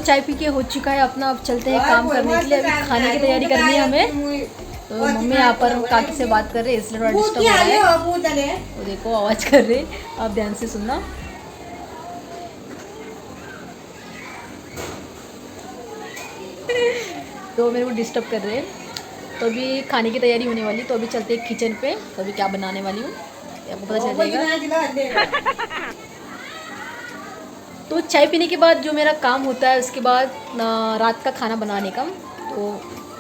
चाय पी के हो चुका है अपना, अब चलते हैं काम करने के लिए। अभी खाने की तैयारी करनी है हमें। तो मम्मी यहाँ पर काकी से बात कर रहे हैं, इसलिए थोड़ा डिस्टर्ब हो रहा है। तो देखो आवाज़ कर रहे, आप ध्यान से सुनना। तो मेरे को डिस्टर्ब कर रहे हैं। तो अभी खाने की तैयारी होने वाली, तो अभी चलते हैं किचन पे। तो अभी क्या बनाने वाली हूँ आपको पता चल जाएगा। तो चाय पीने के बाद जो मेरा काम होता है, उसके बाद रात का खाना बनाने का। तो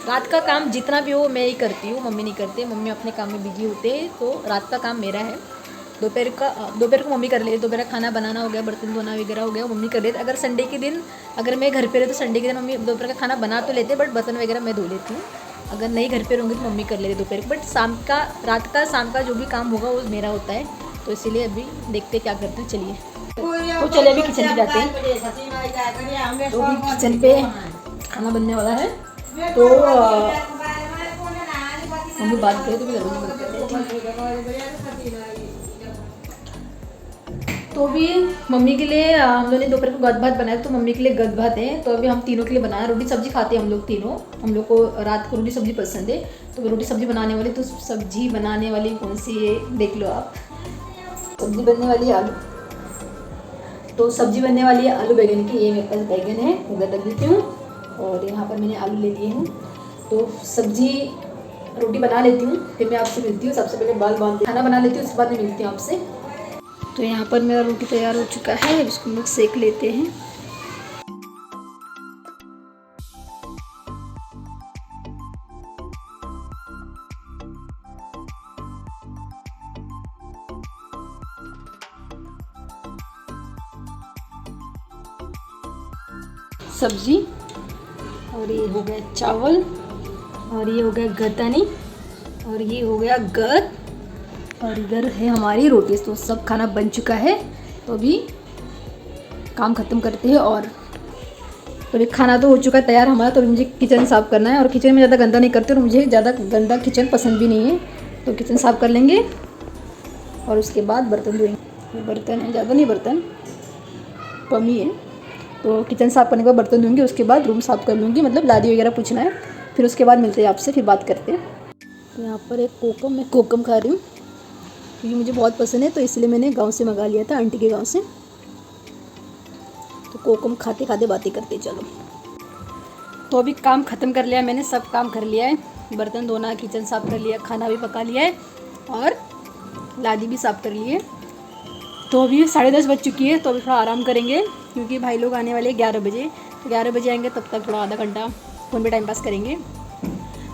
रात का काम जितना भी हो मैं ही करती हूँ, मम्मी नहीं करते। मम्मी अपने काम में बिजी होते हैं, तो रात का काम मेरा है। दोपहर को मम्मी कर लेती। दोपहर का खाना बनाना हो गया, बर्तन धोना वगैरह हो गया, वो मम्मी कर लेती। अगर संडे के दिन अगर मैं घर पे रहती तो संडे के दिन मम्मी दोपहर का खाना बना तो लेते, बट बर्तन वगैरह मैं धो लेती हूँ। अगर नहीं घर पे रहूँगी तो मम्मी कर लेती दोपहर को। बट शाम का जो भी काम होगा वो मेरा होता है। तो इसीलिए अभी देखते क्या करते हैं। चलिए तो चले अभी किचन पे जाते हैं। तो अभी किचन पे खाना बनने वाला है। तो मम्मी बात करें तो भी तो भी मम्मी के लिए हम लोगों ने दोपहर को गद भात बनाया। तो मम्मी के लिए गद भात है। तो अभी हम तीनों के लिए बनाया। रोटी सब्जी खाते हैं हम लोग तीनों। हम लोग को रात को रोटी सब्जी पसंद है, तो रोटी सब्जी बनाने वाली। तो सब्जी बनाने वाली कौन सी है देख लो आप। सब्जी बनने वाली है आलू। तो सब्जी बनने वाली है आलू बैगन की। ये मेरे पास बैगन है, उधर रख देती हूँ। और यहाँ पर मैंने आलू ले लिए हैं। तो सब्जी रोटी बना लेती हूँ, फिर मैं आपसे मिलती हूँ। सबसे पहले बाल बांधती खाना बना लेती हूँ, उसके बाद मैं मिलती हूँ आपसे। तो यहाँ पर मेरा रोटी तैयार हो चुका है, इसको हम लोग सेक लेते हैं। सब्जी, और ये हो गया चावल, और ये हो गया गतानी, और ये हो गया गद, और इधर है हमारी रोटी। तो सब खाना बन चुका है। तो अभी काम ख़त्म करते हैं। और तो अभी खाना तो हो चुका है तैयार हमारा। तो मुझे किचन साफ़ करना है, और किचन में ज़्यादा गंदा नहीं करते, और मुझे ज़्यादा गंदा किचन पसंद भी नहीं है। तो किचन साफ़ कर लेंगे और उसके बाद बर्तन धोएंगे। बर्तन है ज़्यादा नहीं, बर्तन कम ही है। तो किचन साफ़ करने के बाद बर्तन धोंगी, उसके बाद रूम साफ़ कर लूँगी, मतलब लादी वगैरह पूछना है। फिर उसके बाद मिलते हैं आपसे, फिर बात करते हैं। तो यहाँ पर एक कोकम, मैं कोकम खा रही हूँ क्योंकि मुझे बहुत पसंद है। तो इसलिए मैंने गांव से मंगा लिया था, आंटी के गांव से। तो कोकम खाते खाते बातें करते चलो। तो अभी काम ख़त्म कर लिया मैंने, सब काम कर लिया है। बर्तन धोना, किचन साफ़ कर लिया, खाना भी पका लिया है, और लादी भी साफ़ कर ली है। तो अभी 10:30 बज चुकी है। तो अभी थोड़ा आराम करेंगे, क्योंकि भाई लोग आने वाले 11 बजे। तो 11 बजे आएंगे, तब तक थोड़ा आधा घंटा फ़ोन पे टाइम पास करेंगे।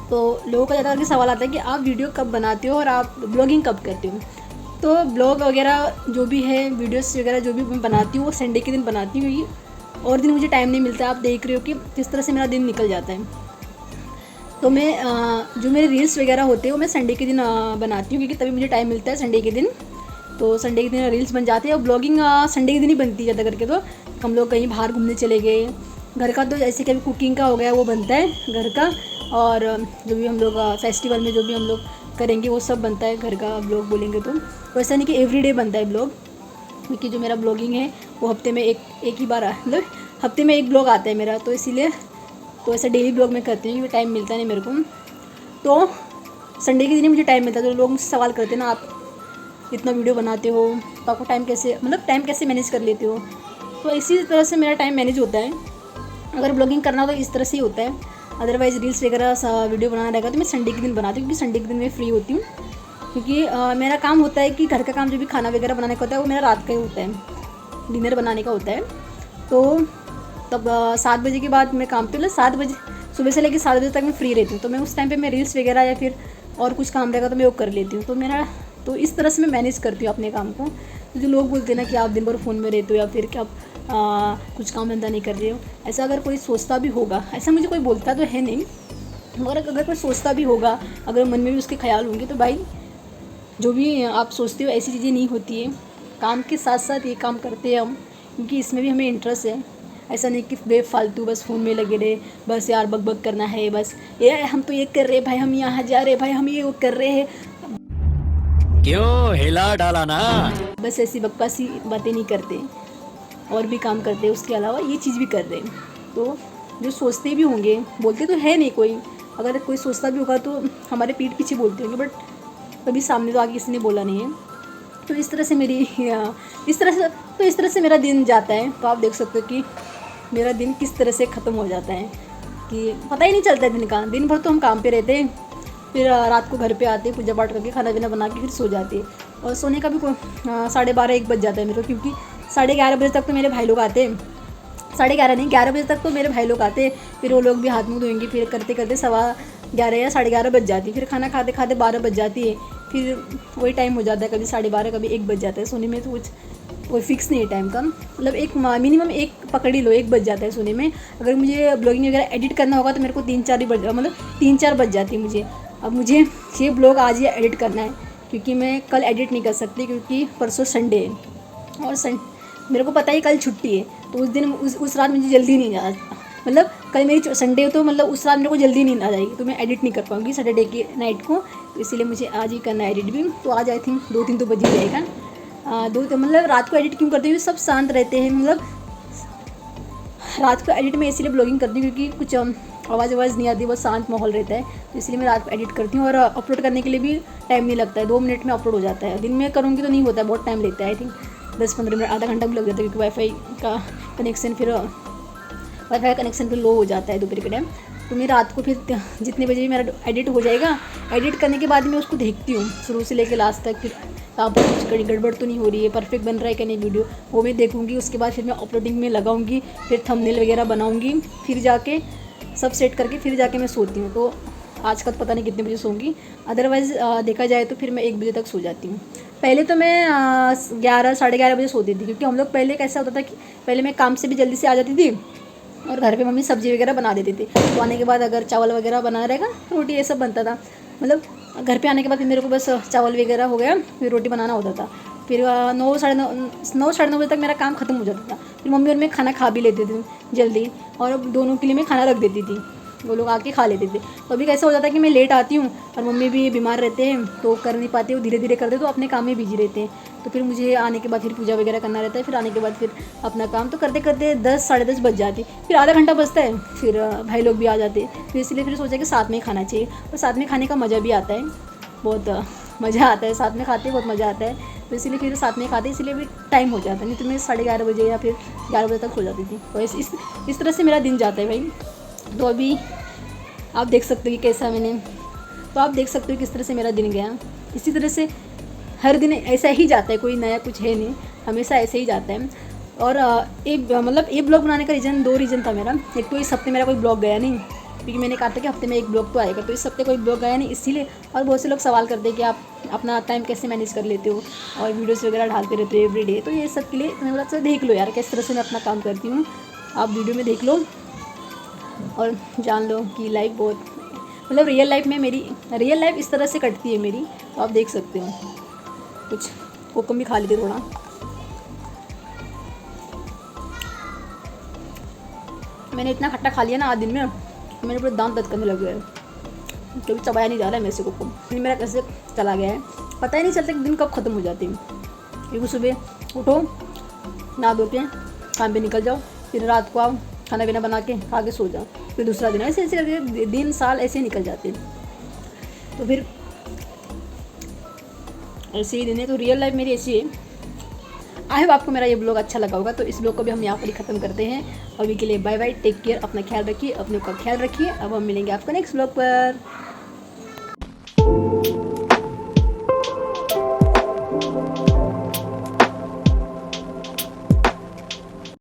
तो लोगों का ज़्यादा करके सवाल आता है कि आप वीडियो कब बनाते हो और आप ब्लॉगिंग कब करते हो। तो ब्लॉग वगैरह जो भी है, वीडियोस वगैरह जो भी मैं बनाती हूँ, वो संडे के दिन बनाती हूँ, क्योंकि और दिन मुझे टाइम नहीं मिलता। आप देख रहे हो कि किस तरह से मेरा दिन निकल जाता है। तो मैं जो मेरे रील्स वगैरह होते हैं वो मैं संडे के दिन बनाती हूँ, क्योंकि तभी मुझे टाइम मिलता है संडे के दिन। तो संडे के दिन रील्स बन जाती है, और ब्लॉगिंग संडे के दिन ही बनती है ज़्यादा करके। तो हम लोग कहीं बाहर घूमने चले गए, घर का तो जैसे कभी कुकिंग का हो गया वो बनता है घर का, और जो भी हम लोग फेस्टिवल में जो भी हम लोग करेंगे वो सब बनता है घर का। ब्लॉग बोलेंगे तो ऐसा नहीं कि एवरीडे बनता है ब्लॉग, क्योंकि जो मेरा ब्लॉगिंग है वो हफ्ते में एक ही बार मतलब हफ्ते में एक ब्लॉग आता है मेरा। तो इसीलिए तो ऐसा डेली ब्लॉग मैं करती हूँ, क्योंकि टाइम मिलता नहीं मेरे को। तो संडे के दिन ही मुझे टाइम मिलता है। तो लोग मुझसे सवाल करते हैं ना, आप इतना वीडियो बनाते हो तो आपको टाइम कैसे मैनेज कर लेते हो। तो इसी तरह से मेरा टाइम मैनेज होता है। अगर ब्लॉगिंग करना हो तो इस तरह से ही होता है। अदरवाइज़ रील्स वगैरह वीडियो बनाना रहेगा तो मैं संडे के दिन बनाती हूँ, क्योंकि संडे के दिन मैं फ्री होती हूँ। क्योंकि मेरा काम होता है कि घर का काम जो भी खाना वगैरह बनाने का होता है वो मेरा रात का ही होता है, डिनर बनाने का होता है। तो तब 7 बजे के बाद मैं काम पे, मतलब 7 बजे सुबह से लेकर 7 बजे तक मैं फ्री रहती हूँ। तो मैं उस टाइम पे मैं रील्स वगैरह या फिर और कुछ काम रहेगा तो मैं वो कर लेती हूँ। तो इस तरह से मैं मैनेज करती हूँ अपने काम को। तो जो लोग बोलते हैं ना कि आप दिन भर फ़ोन में रहते हो, या फिर कि आप कुछ काम धंधा नहीं कर रहे हो, ऐसा अगर कोई सोचता भी होगा, ऐसा मुझे कोई बोलता तो है नहीं, मगर अगर कोई सोचता भी होगा, अगर मन में भी उसके ख्याल होंगे, तो भाई जो भी आप सोचते हो ऐसी चीज़ें नहीं होती है। काम के साथ साथ ये काम करते हैं हम, क्योंकि इसमें भी हमें इंटरेस्ट है। ऐसा नहीं कि बेफालतू बस फ़ोन में लगे रहे, बस यार बक बक करना है, बस ये हम तो ये कर रहे भाई, हम यहाँ जा रहे भाई, हम ये वो कर रहे हैं, क्यों हिला डाला ना। बस ऐसी बकवासी बातें नहीं करते, और भी काम करते हैं उसके अलावा ये चीज़ भी कर रहे हैं। तो जो सोचते भी होंगे, बोलते तो है नहीं कोई, अगर कोई सोचता भी होगा तो हमारे पीठ पीछे बोलते होंगे, बट कभी सामने तो आगे किसी ने बोला नहीं है। तो इस तरह से मेरा दिन जाता है। तो आप देख सकते हो कि मेरा दिन किस तरह से ख़त्म हो जाता है कि पता ही नहीं चलता है दिन का। दिन भर तो हम काम पे रहते हैं, फिर रात को घर पे आते, पूजा पाठ करके खाना पीना बना के फिर सो जाते हैं। और सोने का भी 12:30-1 बज जाता है मेरे को, क्योंकि 11:30 बजे तक तो मेरे भाई लोग आते हैं। 11:30 नहीं, 11 बजे तक तो मेरे भाई लोग आते हैं। फिर वो लोग भी हाथ मुँह धोएंगे, फिर करते करते 11:15 या 11:30 बज जाती है। फिर खाना खाते खाते 12 बज जाती है। फिर वही टाइम हो जाता है, कभी 12:30, कभी 1 बज जाता है। सोने में तो कुछ कोई फिक्स नहीं है टाइम का, मतलब एक मिनिमम 1 पकड़ ही लो, 1 बज जाता है सोने में। अगर मुझे ब्लॉगिंग वगैरह एडिट करना होगा तो मेरे को 3-4 ही बज, मतलब 3-4 बज जाती है मुझे। अब मुझे ये ब्लॉग आज ही एडिट करना है, क्योंकि मैं कल एडिट नहीं कर सकती, क्योंकि परसों संडे है और मेरे को पता है कल छुट्टी है। तो उस दिन उस रात मुझे जल्दी नहीं आ, मतलब कल मेरी संडे हो तो मतलब उस रात मेरे को जल्दी नींद आ जाएगी, तो मैं एडिट नहीं कर पाऊँगी सैटरडे की नाइट को। तो इसीलिए मुझे आज ही करना है एडिट भी। तो आज आई थिंक 2-3 तो बज ही जाएगा। मतलब रात को एडिट क्यों करती हूँ, सब शांत रहते हैं, मतलब रात को एडिट में इसीलिए ब्लॉगिंग करती हूँ क्योंकि कुछ आवाज़ नहीं आती, बहुत शांत माहौल रहता है। तो इसलिए मैं रात को एडिट करती हूँ और अपलोड करने के लिए भी टाइम नहीं लगता है, 2 मिनट में अपलोड हो जाता है। दिन में करूँगी तो नहीं होता है, बहुत टाइम लेता है, आई थिंक 10-15 मिनट, आधा घंटा भी लग जाता है, क्योंकि वाईफाई का कनेक्शन फिर लो हो जाता है दोपहर के टाइम। तो मैं रात को फिर जितने बजे भी मेरा एडिट हो जाएगा, एडिट करने के बाद मैं उसको देखती हूँ शुरू से लेकर लास्ट तक, फिर कहाँ पर कुछ गड़बड़ तो नहीं हो रही है, परफेक्ट बन रहा है कि नहीं वीडियो, वो मैं देखूँगी। उसके बाद फिर मैं अपलोडिंग में लगाऊँगी, फिर थंबनेल वगैरह बनाऊँगी, फिर जाके सब सेट करके फिर जाके मैं सोती हूँ। तो आज का तो पता नहीं कितने बजे सोऊंगी, अदरवाइज़ देखा जाए तो फिर मैं 1 बजे तक सो जाती हूँ। पहले तो मैं 11-11:30 बजे सोती थी, क्योंकि हम लोग पहले कैसा होता था कि पहले मैं काम से भी जल्दी से आ जाती थी और घर पे मम्मी सब्ज़ी वगैरह बना देती थी। तो आने के बाद अगर चावल वगैरह बना रहेगा, रोटी ये सब बनता था। मतलब घर पे आने के बाद फिर मेरे को बस चावल वगैरह हो गया, फिर रोटी बनाना होता था। फिर 9-9:30 बजे तक मेरा काम ख़त्म हो जाता था। फिर मम्मी और मैं खाना खा भी लेते थे जल्दी, और दोनों के लिए मैं खाना रख देती थी, वो लोग आके खा लेते थे। तो अभी कैसा हो जाता है कि मैं लेट आती हूँ और मम्मी भी बीमार रहते हैं, तो कर नहीं पाते, वो धीरे धीरे करते, तो अपने काम में बिजी रहते हैं। तो फिर मुझे आने के बाद फिर पूजा वगैरह करना रहता है, फिर आने के बाद फिर अपना काम तो करते करते 10-10:30 बज जाती, फिर आधा घंटा बचता है, फिर भाई लोग भी आ जाते। फिर इसलिए फिर सोचा कि साथ में ही खाना चाहिए, और साथ में खाने का मज़ा भी आता है, बहुत मज़ा आता है, साथ में खाते बहुत मज़ा आता है। तो इसीलिए फिर साथ में खाते, इसलिए भी टाइम हो जाता है, नहीं तो मैं 11:30 बजे या फिर 11 बजे तक सो जाती थी। तो इस तरह से मेरा दिन जाता है भाई। तो अभी आप देख सकते हो कि कैसा तो आप देख सकते हो किस तरह से मेरा दिन गया। इसी तरह से हर दिन ऐसा ही जाता है, कोई नया कुछ है नहीं, हमेशा ऐसे ही जाता है। और ये ब्लॉग बनाने का 2 रीज़न था मेरा। एक तो इस हफ्ते मेरा कोई ब्लॉग गया नहीं, क्योंकि मैंने कहा था कि हफ्ते में 1 ब्लॉग तो आएगा, तो इस हफ्ते कोई ब्लॉग गया नहीं, इसीलिए। और बहुत से लोग सवाल करते हैं कि आप अपना टाइम कैसे मैनेज कर लेते हो और वीडियोस वगैरह डालते रहते हो एवरीडे। तो ये सब के लिए मैंने बोला चलो देख लो यार किस तरह से मैं अपना काम करती हूँ, आप वीडियो में देख लो और जान लो कि लाइफ बहुत, मतलब रियल लाइफ इस तरह से कटती है मेरी। तो आप देख सकते हो। कुछ कोकम भी खा लेते थोड़ा। मैंने इतना खट्टा खा लिया ना आज दिन में, मेरे पूरे दांत दर्द करने लगे हैं, कभी चबाया नहीं जा रहा है मेरे से कोकम। दिन मेरा कैसे चला गया है पता ही नहीं चलता कि दिन कब ख़त्म हो जाती है। क्योंकि सुबह उठो, नहा धो के काम पे निकल जाओ, फिर रात को आओ, खाना पीना बना के खा के सो जाओ, फिर दूसरा दिन ऐसे ऐसे करके दिन साल ऐसे ही निकल जाते हैं। तो फिर ऐसे ही दिन है। तो रियल लाइफ मेरी ऐसी है। आई होप आपको मेरा ये ब्लॉग अच्छा लगा होगा। तो इस ब्लॉग को भी हम यहाँ पर ही ख़त्म करते हैं। अभी के लिए बाय बाय, टेक केयर, अपना ख्याल रखिए, अपने का ख्याल रखिए। अब हम मिलेंगे आपको नेक्स्ट ब्लॉग पर।